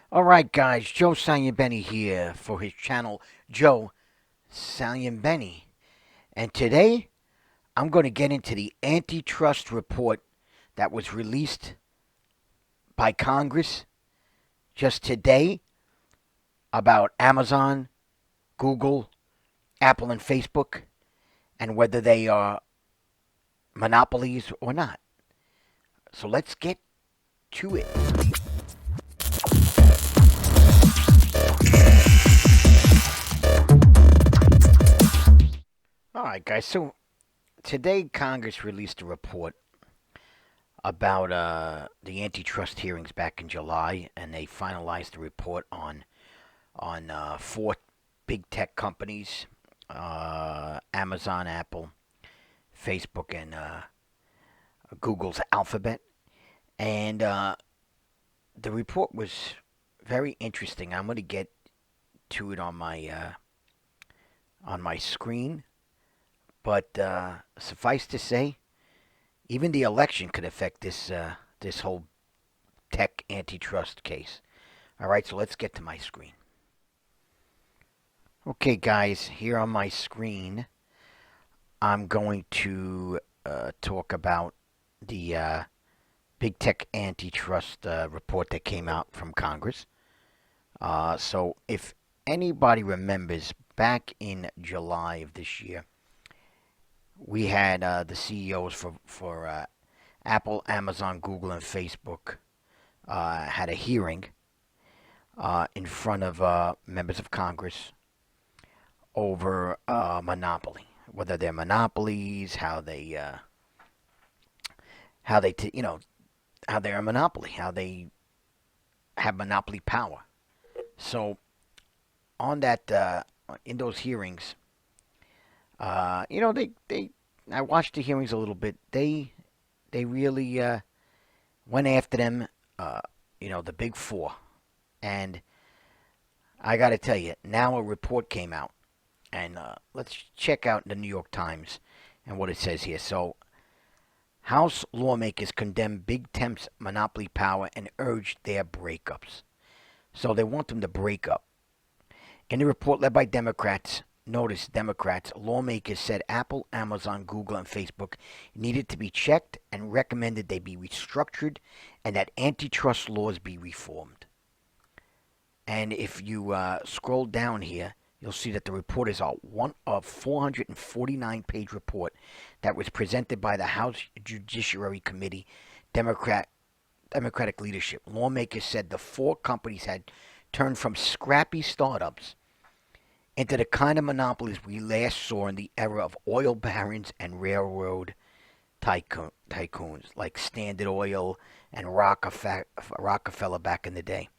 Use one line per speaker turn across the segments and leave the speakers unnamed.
All right, guys, Joe Saglimbeni here for his channel, Joe Saglimbeni. And today, I'm going to get into the antitrust report that was released by Congress just today about Amazon, Google, Apple, and Facebook, and whether they are monopolies or not. So let's get to it. All right, guys, so today Congress released a report about the antitrust hearings back in July, and they finalized the report on four big tech companies: Amazon, Apple, Facebook, and Google's Alphabet. And the report was very interesting. I'm going to get to it on my screen, but suffice to say, even the election could affect this whole tech antitrust case. All right, so let's get to my screen. Okay, guys, here on my screen, I'm going to talk about the big tech antitrust report that came out from Congress. So, if anybody remembers, back in July of this year, we had the CEOs for Apple, Amazon, Google, and Facebook had a hearing in front of members of Congress over monopoly, whether they're monopolies, how they how they're a monopoly, how they have monopoly power. So on that in those hearings, they I watched the hearings a little bit. They really went after them. The big four, and I got to tell you, now a report came out, and let's check out the New York Times and what it says here. So, House lawmakers condemn Big Tech's monopoly power and urge their breakups. So they want them to break up. In the report led by Democrats, notice Democrats, lawmakers said Apple, Amazon, Google, and Facebook needed to be checked and recommended they be restructured and that antitrust laws be reformed. And if you scroll down here, you'll see that the report is a 449-page report that was presented by the House Judiciary Committee, Democratic leadership. Lawmakers said the four companies had turned from scrappy startups into the kind of monopolies we last saw in the era of oil barons and railroad tycoons like Standard Oil and Rockefeller back in the day.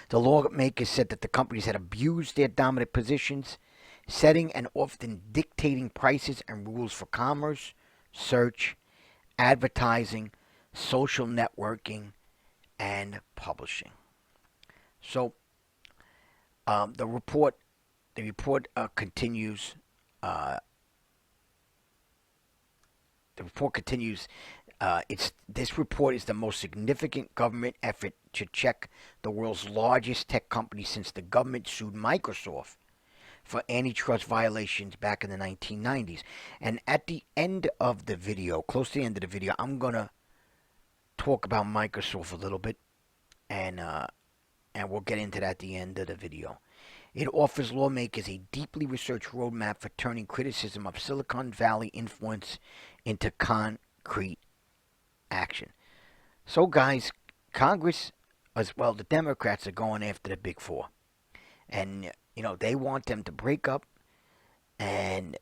The lawmakers said that the companies had abused their dominant positions, setting and often dictating prices and rules for commerce, search, advertising, social networking, and publishing. So the report continues. The report continues. This report is the most significant government effort to check the world's largest tech company since the government sued Microsoft for antitrust violations back in the 1990s. And at the end of the video, close to the end of the video, I'm gonna talk about Microsoft a little bit, and we'll get into that at the end of the video. It offers lawmakers a deeply researched roadmap for turning criticism of Silicon Valley influence into concrete action. So, guys, Congress, as well, the Democrats are going after the big four. And, they want them to break up, and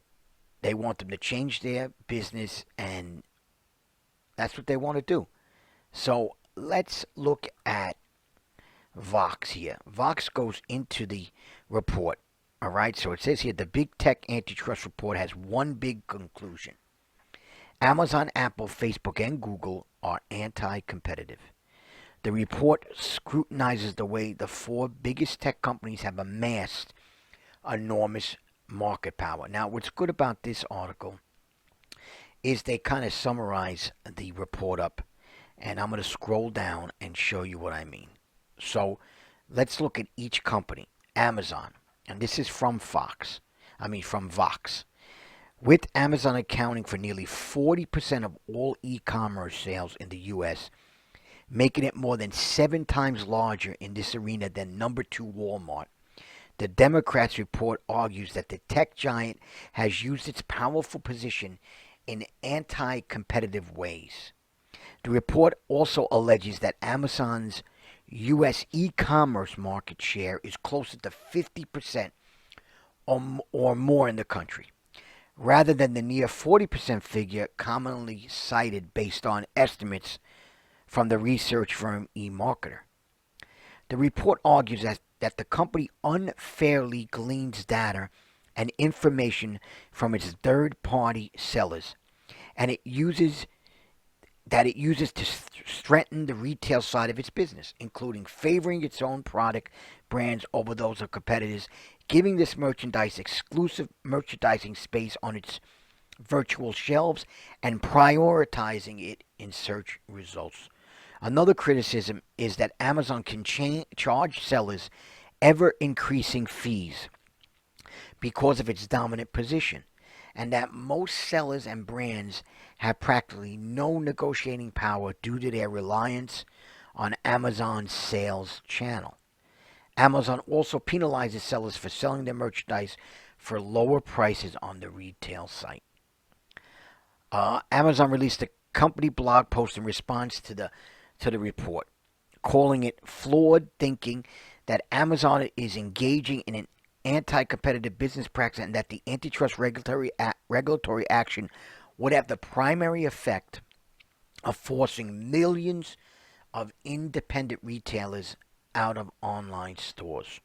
they want them to change their business, and that's what they want to do. So, let's look at Vox here. Vox goes into the report. All right, so it says here the big tech antitrust report has one big conclusion: Amazon, Apple, Facebook, and Google are anti competitive. The report scrutinizes the way the four biggest tech companies have amassed enormous market power. Now, what's good about this article is they kind of summarize the report up, and I'm going to scroll down and show you what I mean. So, Let's look at each company. Amazon, and this is from from Vox. With Amazon accounting for nearly 40% of all e-commerce sales in the US, making it more than 7 times larger in this arena than number 2 Walmart. The Democrats' report argues that the tech giant has used its powerful position in anti-competitive ways. The report also alleges that Amazon's U.S. e-commerce market share is closer to 50% or more in the country, rather than the near 40% figure commonly cited based on estimates from the research firm eMarketer. The report argues that the company unfairly gleans data and information from its third-party sellers, and it uses to strengthen the retail side of its business, including favoring its own product brands over those of competitors, giving this merchandise exclusive merchandising space on its virtual shelves, and prioritizing it in search results. Another criticism is that Amazon can charge sellers ever increasing fees because of its dominant position, and that most sellers and brands have practically no negotiating power due to their reliance on Amazon's sales channel. Amazon also penalizes sellers for selling their merchandise for lower prices on the retail site. Amazon released a company blog post in response to the report, calling it flawed thinking that Amazon is engaging in an anti-competitive business practice and that the antitrust regulatory action would have the primary effect of forcing millions of independent retailers out of online stores.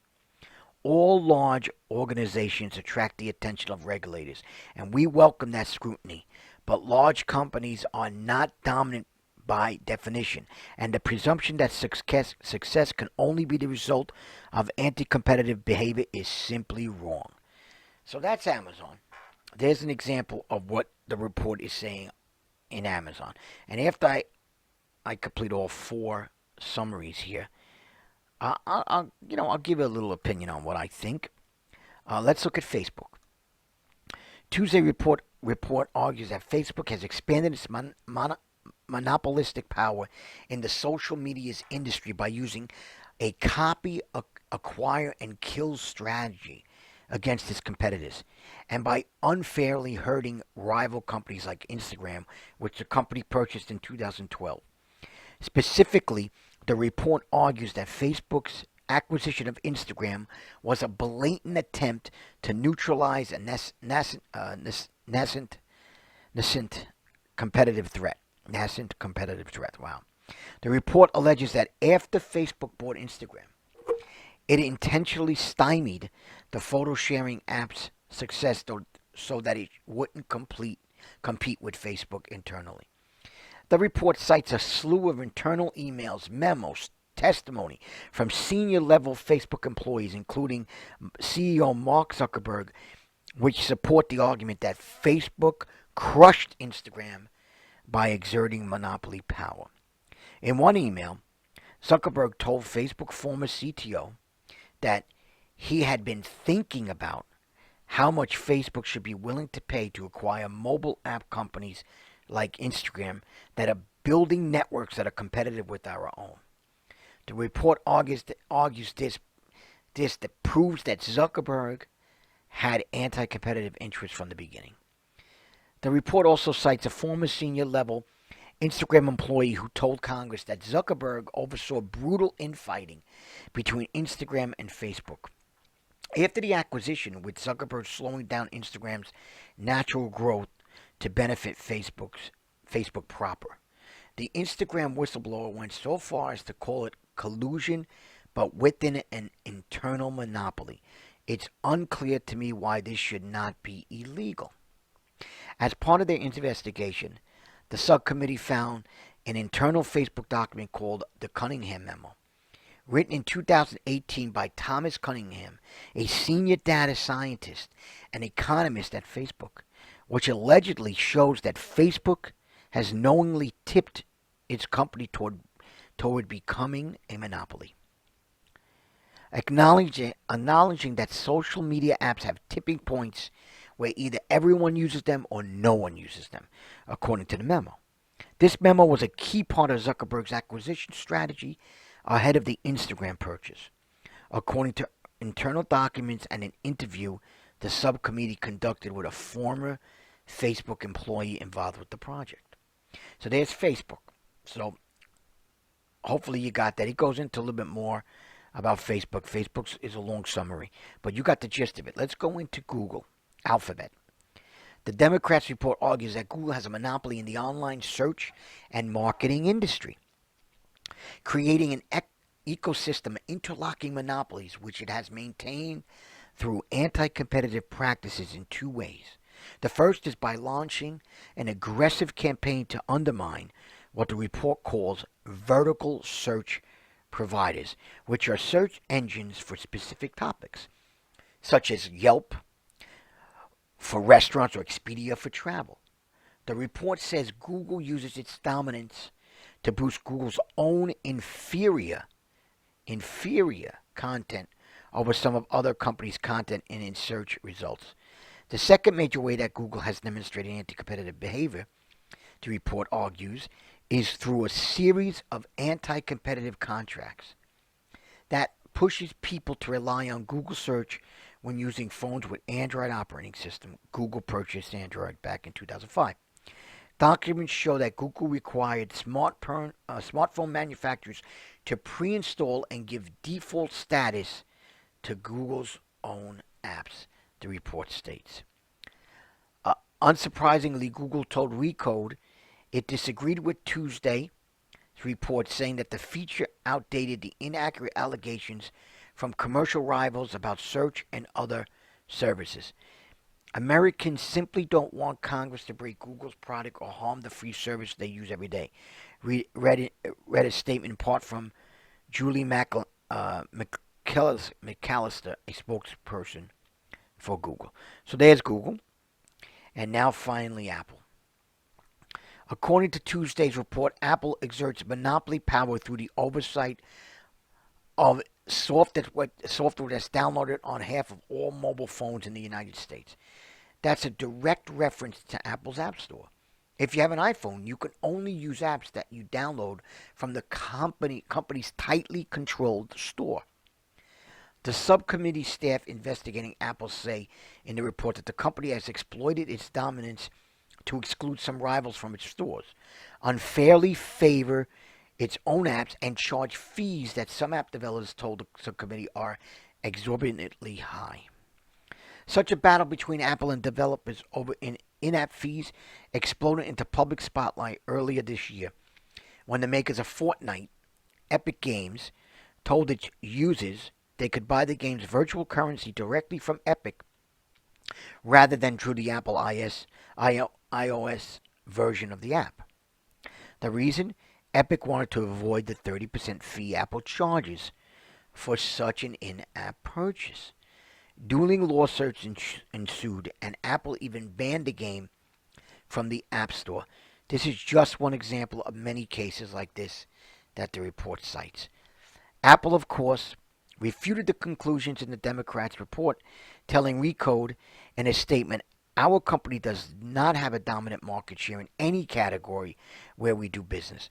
All large organizations attract the attention of regulators, and we welcome that scrutiny. But large companies are not dominant by definition, and the presumption that success can only be the result of anti-competitive behavior is simply wrong. So that's Amazon. There's an example of what the report is saying in Amazon. And after I complete all 4 summaries here, I'll give you a little opinion on what I think. Let's look at Facebook. Tuesday report argues that Facebook has expanded its monopolistic power in the social media's industry by using a copy, acquire, and kill strategy against its competitors, and by unfairly hurting rival companies like Instagram, which the company purchased in 2012. Specifically, the report argues that Facebook's acquisition of Instagram was a blatant attempt to neutralize a nascent competitive threat. Nascent competitive threat. Wow. The report alleges that after Facebook bought Instagram, it intentionally stymied the photo sharing app's success so that it wouldn't compete with Facebook internally. The report cites a slew of internal emails, memos, testimony from senior level Facebook employees, including CEO Mark Zuckerberg, which support the argument that Facebook crushed Instagram by exerting monopoly power. In one email, Zuckerberg told Facebook former CTO that he had been thinking about how much Facebook should be willing to pay to acquire mobile app companies like Instagram that are building networks that are competitive with our own. The report argues this that proves that Zuckerberg had anti-competitive interests from the beginning. The report also cites a former senior level Instagram employee who told Congress that Zuckerberg oversaw brutal infighting between Instagram and Facebook. After the acquisition, with Zuckerberg slowing down Instagram's natural growth to benefit Facebook proper, the Instagram whistleblower went so far as to call it collusion, but within an internal monopoly. It's unclear to me why this should not be illegal. As part of their investigation, the subcommittee found an internal Facebook document called the Cunningham Memo, written in 2018 by Thomas Cunningham, a senior data scientist and economist at Facebook, which allegedly shows that Facebook has knowingly tipped its company toward becoming a monopoly. acknowledging that social media apps have tipping points where either everyone uses them or no one uses them, according to the memo. This memo was a key part of Zuckerberg's acquisition strategy ahead of the Instagram purchase, according to internal documents and an interview the subcommittee conducted with a former Facebook employee involved with the project. So there's Facebook. So hopefully you got that. He goes into a little bit more about Facebook. Facebook is a long summary, but you got the gist of it. Let's go into Google, Alphabet. The Democrats report argues that Google has a monopoly in the online search and marketing industry, creating an ecosystem of interlocking monopolies, which it has maintained through anti-competitive practices in two ways. The first is by launching an aggressive campaign to undermine what the report calls vertical search providers, which are search engines for specific topics, such as Yelp for restaurants or Expedia for travel. The report says Google uses its dominance to boost Google's own inferior content over some of other companies' content and in search results. The second major way that Google has demonstrated anti-competitive behavior, the report argues, is through a series of anti-competitive contracts that pushes people to rely on Google search when using phones with Android operating system. Google purchased Android back in 2005. Documents show that Google required smartphone manufacturers to pre-install and give default status to Google's own apps, the report states. Unsurprisingly, Google told Recode it disagreed with Tuesday's report, saying that the feature outdated the inaccurate allegations from commercial rivals about search and other services. Americans simply don't want Congress to break Google's product or harm the free service they use every day. Read a statement in part from Julie McAllister, a spokesperson for Google. So there's Google. And now finally Apple. According to Tuesday's report, Apple exerts monopoly power through the oversight of software that's downloaded on half of all mobile phones in the United States. That's a direct reference to Apple's App Store. If you have an iPhone, you can only use apps that you download from the company's tightly controlled store. The subcommittee staff investigating Apple say in the report that the company has exploited its dominance to exclude some rivals from its stores, unfairly favor its own apps, and charge fees that some app developers told the subcommittee are exorbitantly high. Such a battle between Apple and developers over in-app fees exploded into public spotlight earlier this year when the makers of Fortnite, Epic Games, told its users they could buy the game's virtual currency directly from Epic rather than through the Apple iOS version of the app. The reason? Epic wanted to avoid the 30% fee Apple charges for such an in-app purchase. Dueling lawsuits ensued, and Apple even banned the game from the App Store. This is just one example of many cases like this that the report cites. Apple, of course, refuted the conclusions in the Democrats' report, telling Recode in a statement, "Our company does not have a dominant market share in any category where we do business."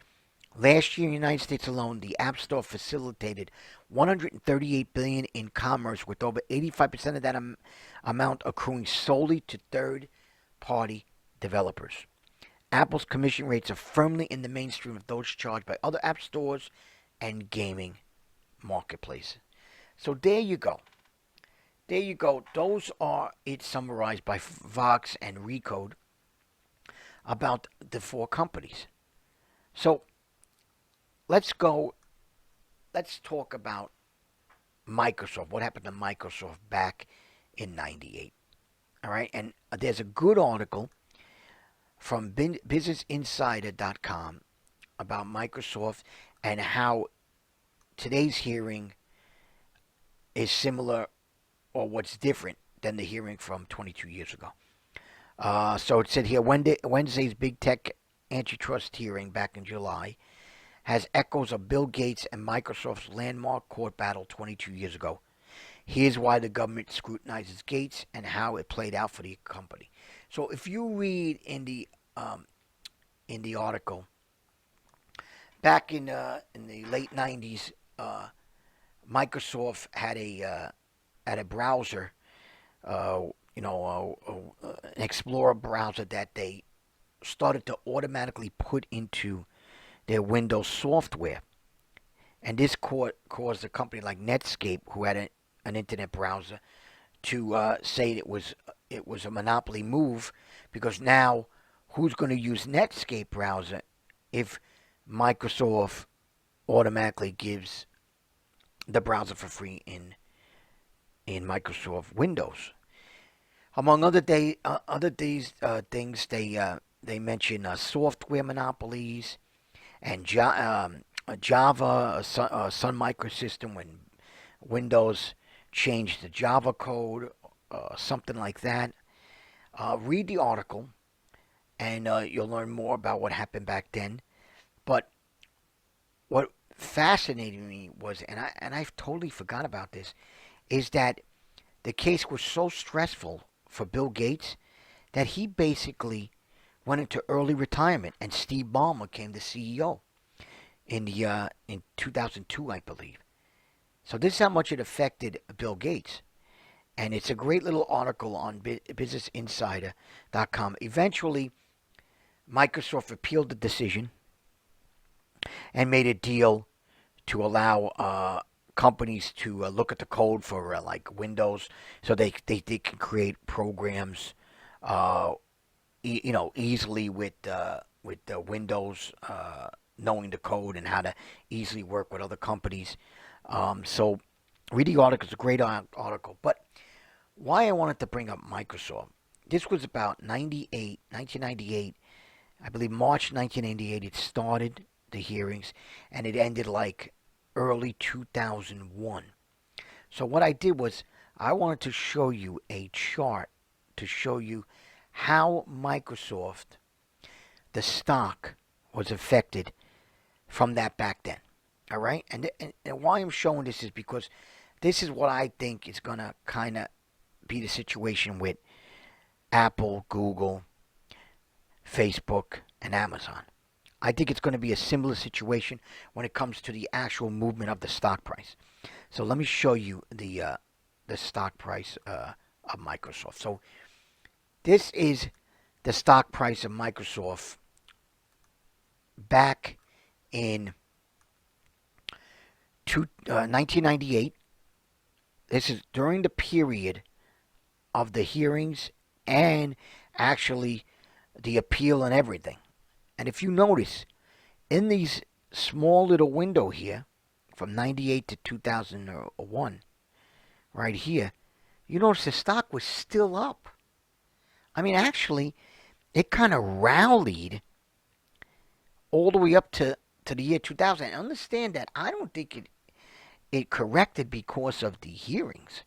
Last year in the United States alone, the App Store facilitated $138 billion in commerce, with over 85% of that amount accruing solely to third-party developers. Apple's commission rates are firmly in the mainstream of those charged by other app stores and gaming marketplaces. So there you go. There you go. Those are it summarized by Vox and Recode about the four companies. So let's talk about Microsoft. What happened to Microsoft back in '98? All right, and there's a good article from BusinessInsider.com about Microsoft and how today's hearing is similar or what's different than the hearing from 22 years ago. So it said here Wednesday's big tech antitrust hearing back in July has echoes of Bill Gates and Microsoft's landmark court battle 22 years ago. Here's why the government scrutinizes Gates and how it played out for the company. So if you read in the article, back in the late 90s, Microsoft had a browser, uh, an Explorer browser that they started to automatically put into their Windows software, and this caused a company like Netscape, who had an internet browser, to say it was a monopoly move, because now who's going to use Netscape browser if Microsoft automatically gives the browser for free in Microsoft Windows? Among other these things, they mention software monopolies and Java, Sun Microsystem, when Windows changed the Java code, something like that. Read the article, and you'll learn more about what happened back then. But what fascinated me was, and I've totally forgot about this, is that the case was so stressful for Bill Gates that he basically went into early retirement, and Steve Ballmer became the CEO in 2002, I believe. So this is how much it affected Bill Gates. And it's a great little article on BusinessInsider.com. Eventually, Microsoft appealed the decision and made a deal to allow companies to look at the code for like Windows, so they can create programs, easily with the Windows, knowing the code and how to easily work with other companies. So read the article. It's a great article. But why I wanted to bring up Microsoft, this was about 1998. I believe March 1998 it started the hearings, and it ended like early 2001. So what I did was I wanted to show you a chart to show you how Microsoft, the stock, was affected from that back then. All right? And why I'm showing this is because this is what I think is going to kind of be the situation with Apple, Google, Facebook, and Amazon. I think it's going to be a similar situation when it comes to the actual movement of the stock price. So let me show you the stock price of Microsoft. So this is the stock price of Microsoft back in 1998. This is during the period of the hearings and actually the appeal and everything. And if you notice, in these small little window here, from 98 to 2001, right here, you notice the stock was still up. I mean, actually, it kind of rallied all the way up to the year 2000. And understand that I don't think it corrected because of the hearings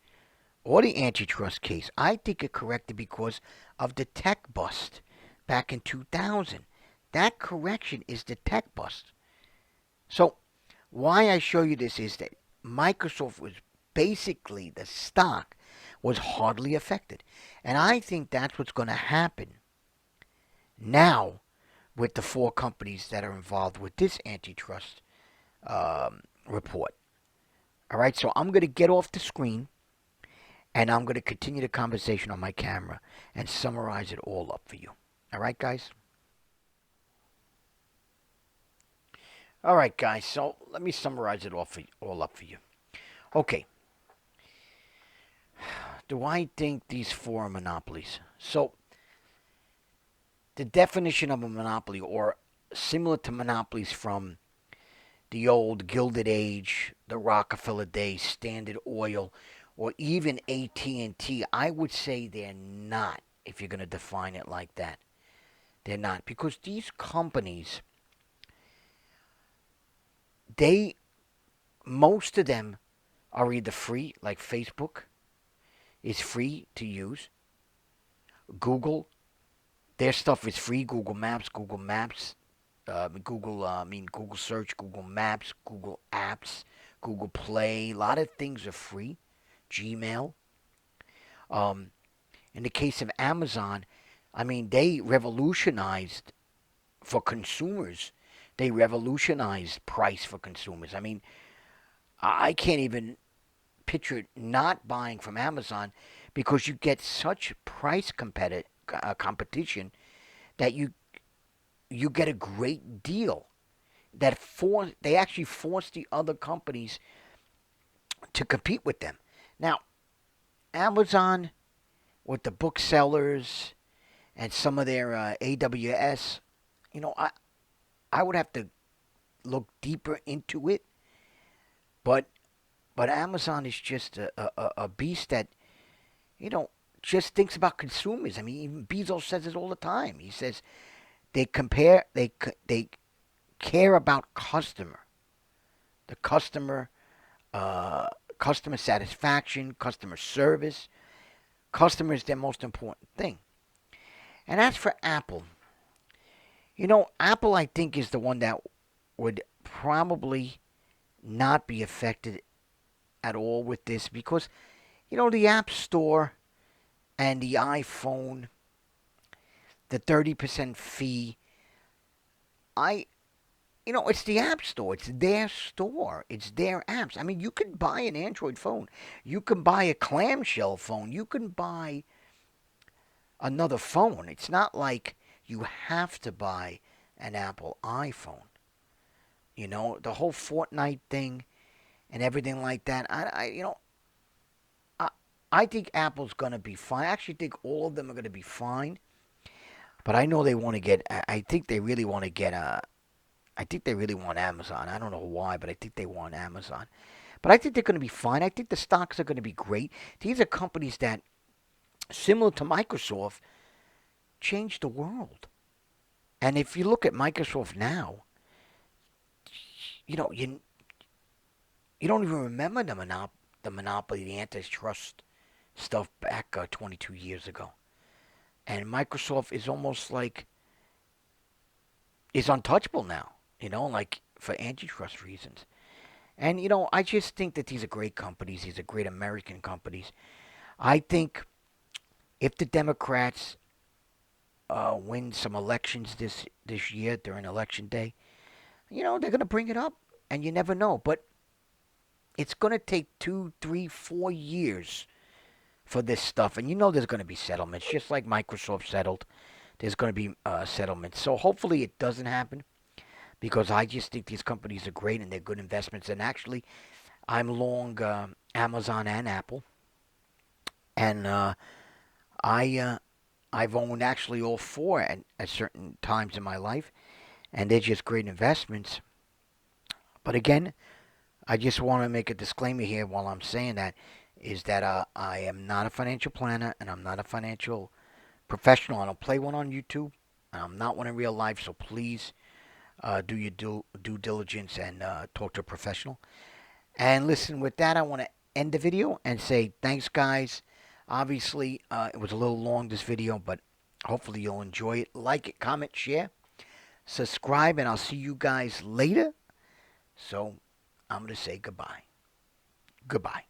or the antitrust case. I think it corrected because of the tech bust back in 2000. That correction is the tech bust. So why I show you this is that Microsoft was basically, the stock was hardly affected. And I think that's what's going to happen now with the four companies that are involved with this antitrust report. All right, so I'm going to get off the screen, and I'm going to continue the conversation on my camera and summarize it all up for you. All right, guys? All right, guys, so let me summarize it all up for you. Okay. Do I think these four are monopolies? So, the definition of a monopoly, or similar to monopolies from the old Gilded Age, the Rockefeller days, Standard Oil, or even AT&T, I would say they're not, if you're going to define it like that. They're not, because these companies, most of them are either free, like Facebook is free to use. Google, their stuff is free. Google Maps Google Search, Google Maps, Google Apps, Google Play. A lot of things are free. Gmail. Um, in the case of Amazon, I mean, they revolutionized for consumers. They revolutionized price for consumers. I mean, I can't even picture not buying from Amazon because you get such price competition that you get a great deal. They actually force the other companies to compete with them. Now, Amazon with the booksellers and some of their AWS, you know, I would have to look deeper into it, but Amazon is just a beast that you know just thinks about consumers. I mean, even Bezos says it all the time. He says they care about the customer, uh, customer satisfaction, customer service. Customer is their most important thing. And as for Apple, Apple I think is the one that would probably not be affected at all with this because the App Store and the iPhone, the 30% fee. I it's the App Store. It's their store. It's their apps. I mean, you can buy an Android phone. You can buy a clamshell phone. You can buy another phone. It's not like you have to buy an Apple iPhone. The whole Fortnite thing and everything like that. I, I think Apple's going to be fine. I actually think all of them are going to be fine. But I know they want to get. I think they really want to get. I think they really want Amazon. I don't know why, but I think they want Amazon. But I think they're going to be fine. I think the stocks are going to be great. These are companies that, similar to Microsoft, changed the world. And if you look at Microsoft now, you know you don't even remember the monopoly, the antitrust stuff back 22 years ago. And Microsoft is almost like is untouchable now. Like for antitrust reasons. And I just think that these are great companies. These are great American companies. I think if the Democrats win some elections this year during election day, they're going to bring it up, and you never know. But it's going to take 2, 3, 4 years for this stuff, and there's going to be settlements, just like Microsoft settled. There's going to be settlements. So hopefully it doesn't happen because I just think these companies are great and they're good investments. And actually, I'm long Amazon and Apple, and I've owned actually all four at certain times in my life, and they're just great investments. But again, I just want to make a disclaimer here while I'm saying that is that I am not a financial planner and I'm not a financial professional. I don't play one on YouTube. I'm not one in real life, so please do your due diligence and talk to a professional. And listen, with that, I want to end the video and say thanks, guys. Obviously, it was a little long, this video, but hopefully you'll enjoy it. Like it, comment, share, subscribe, and I'll see you guys later. So I'm going to say goodbye. Goodbye.